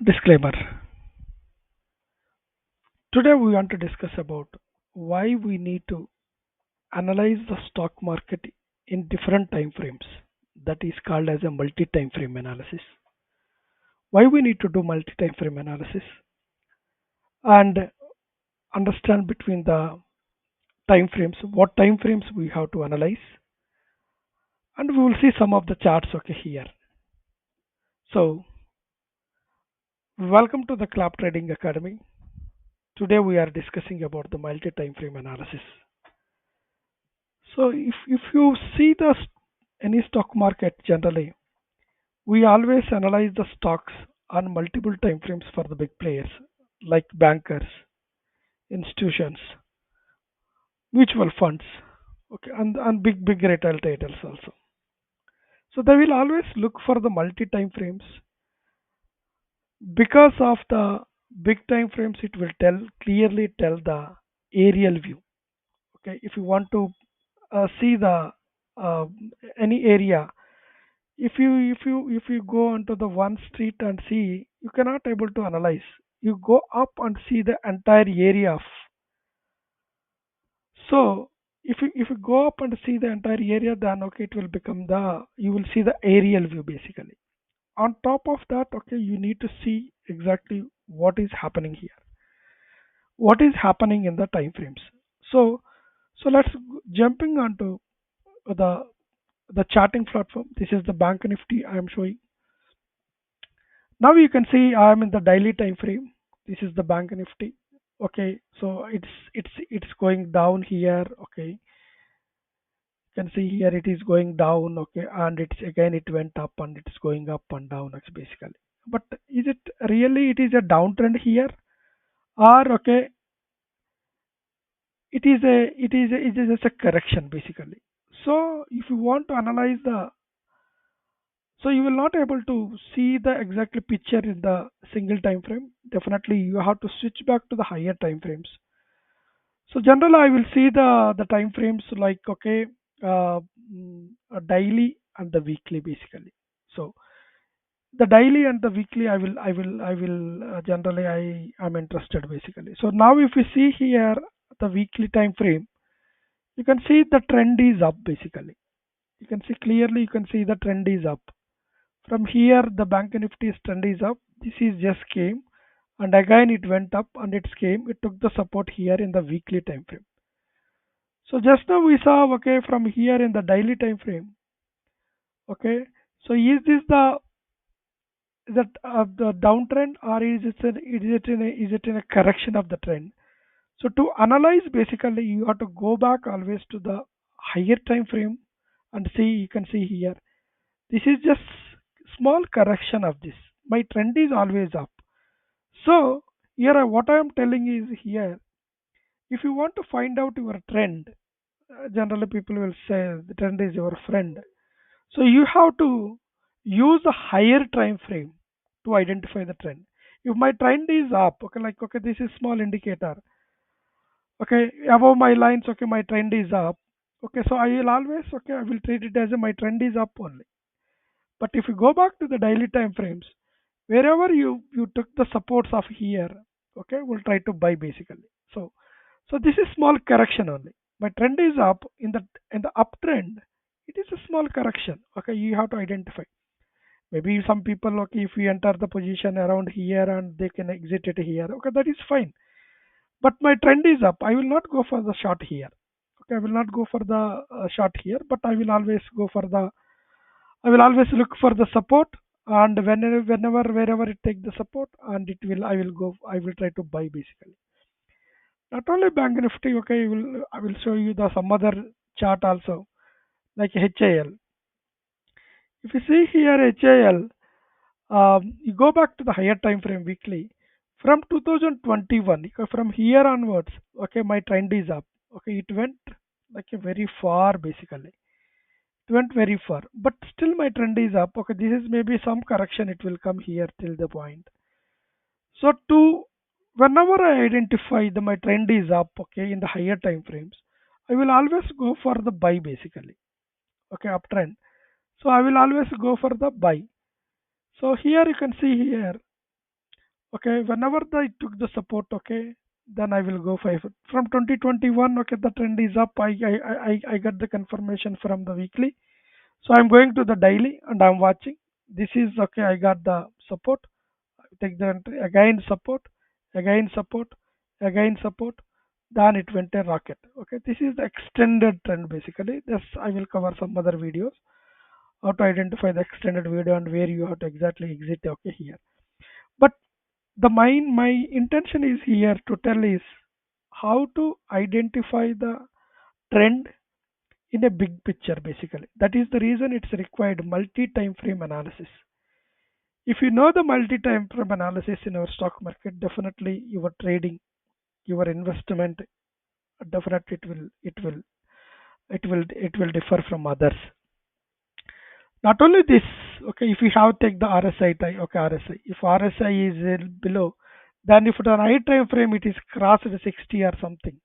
Disclaimer. Today we want to discuss about why we need to analyze the stock market in different time frames. That is called as a multi-time frame analysis. Why we need to do multi-time frame analysis and understand between the time frames, what time frames we have to analyze, and we will see some of the charts here. So welcome to the Clap Trading Academy. Today we are discussing about the multi-time frame analysis. So if you see any stock market generally, we always analyze the stocks on multiple time frames for the big players like bankers, institutions, mutual funds, okay, and big retail traders also. So they will always look for the multi time frames because of the big time frames. It will clearly tell the aerial view. Okay, if you want to see the uh, any area, if you go onto the one street and see, you cannot able to analyze. You go up and see the entire area of. So if you go up and see the entire area, then okay, it will become the, you will see the aerial view basically. On top of that, okay, you need to see exactly what is happening here, what is happening in the time frames. So let's jumping onto the the charting platform. This is the bank nifty I am showing. Now you can see I am in the daily time frame. This is the bank nifty. Okay, so it's going down here. Okay, you can see here it is going down. Okay, and it's again it went up and it's going up and down. That's basically. But is it really it is a downtrend here, or okay, it is just a correction basically. So if you want to analyze the, so you will not able to see the exact picture in the single time frame. Definitely you have to switch back to the higher time frames. So generally I will see the time frames like okay, a daily and the weekly basically. So the daily and the weekly I will generally I am interested basically. So now if you see here the weekly time frame, you can see the trend is up basically. You can see clearly, you can see the trend is up. From here, the Bank Nifty's trend is up. This is just came, and again it went up and it came. It took the support here in the weekly time frame. So just now we saw okay from here in the daily time frame. Okay, so is this the downtrend, or is it in a correction of the trend? So to analyze basically you have to go back always to the higher time frame and see, you can see here. This is just small correction of this. My trend is always up. So here what I am telling is here, if you want to find out your trend, generally people will say the trend is your friend. So you have to use a higher time frame to identify the trend. If my trend is up, okay, like okay, this is small indicator. Okay, above my lines, okay, my trend is up. Okay, so I will always okay, I will treat it as a, my trend is up only. But if you go back to the daily time frames, wherever you took the supports of here, okay, we'll try to buy basically. So this is small correction only. My trend is up in the uptrend. It is a small correction. Okay, you have to identify. Maybe some people okay, if we enter the position around here and they can exit it here, okay, that is fine. But my trend is up. I will not go for the short here. Okay, I will not go for the short here, but I will always look for the support, and whenever wherever it take the support, and it will I will go, I will try to buy basically. Not only Bank Nifty, okay, I will show you the some other chart also like HAL. If you see here HAL, you go back to the higher time frame weekly from 2021. From here onwards, okay, my trend is up. Okay, it went like a very far basically. It went very far, but still my trend is up. Okay, this is maybe some correction, it will come here till the point. So to, whenever I identify the my trend is up, okay, in the higher time frames, I will always go for the buy basically. Okay, uptrend. So I will always go for the buy. So here you can see here. Okay, whenever I took the support, okay, then I will go for it. From 2021, okay, the trend is up. I got the confirmation from the weekly. So I'm going to the daily and I'm watching. This is okay. I got the support. Take the entry again support, again support, again support. Then it went a rocket. Okay, this is the extended trend basically. This I will cover some other videos how to identify the extended video and where you have to exactly exit. Okay, here. But the my intention is here to tell is how to identify the trend in a big picture basically. That is the reason it's required multi time frame analysis. If you know the multi time frame analysis in our stock market, definitely your trading, your investment, definitely it will differ from others. Not only this, okay, if you have take the RSI time, okay, RSI. If RSI is below, then if it on high time frame it is crossed 60 or something,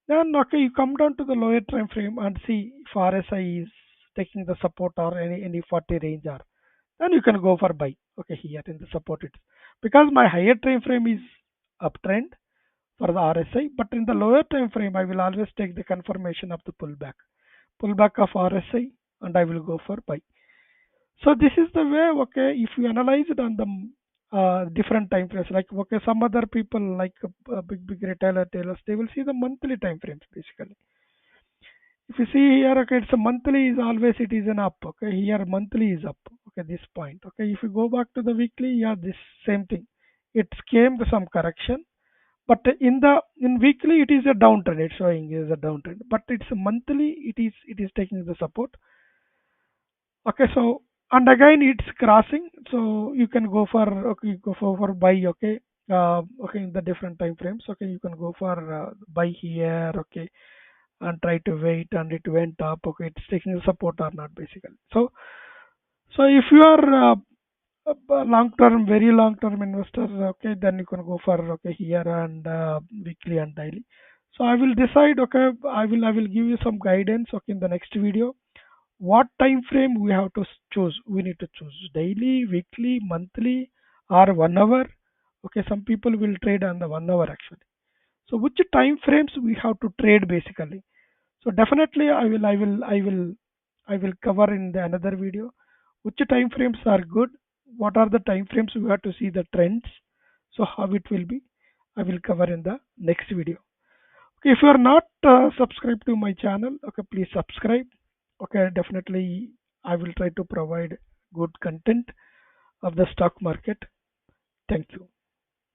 then okay, you come down to the lower time frame and see if RSI is taking the support or any 40 range or then you can go for buy. Okay, here in the support it because my higher time frame is uptrend for the RSI, but in the lower time frame I will always take the confirmation of the pullback of RSI, and I will go for buy. So this is the way, okay, if you analyze it on the different time frames, like okay, some other people like big retailer tailors, they will see the monthly time frames basically. If you see here, okay, it's a monthly is always it is an up. Okay, here monthly is up. Okay, this point. Okay, if you go back to the weekly, yeah, this same thing. It came to some correction, but in weekly it is a downtrend. It's showing is a downtrend, but it's a monthly. It is taking the support. Okay, so and again it's crossing, so you can go for okay, you go for buy. Okay, okay, in the different time frames. Okay, you can go for buy here. Okay, and try to wait and it went up. Okay, it's taking the support or not basically. So if you are a long term, very long term investor, okay, then you can go for okay here and weekly and daily. So I will decide. Okay, I will give you some guidance. Okay, in the next video, what time frame we have to choose. We need to choose daily, weekly, monthly, or 1 hour. Okay, some people will trade on the 1 hour actually. So which time frames we have to trade basically. So definitely I will cover in the another video which time frames are good, what are the time frames we have to see the trends, so how it will be. I will cover in the next video. Okay, if you are not subscribed to my channel, okay, please subscribe. Okay, definitely I will try to provide good content of the stock market. Thank you.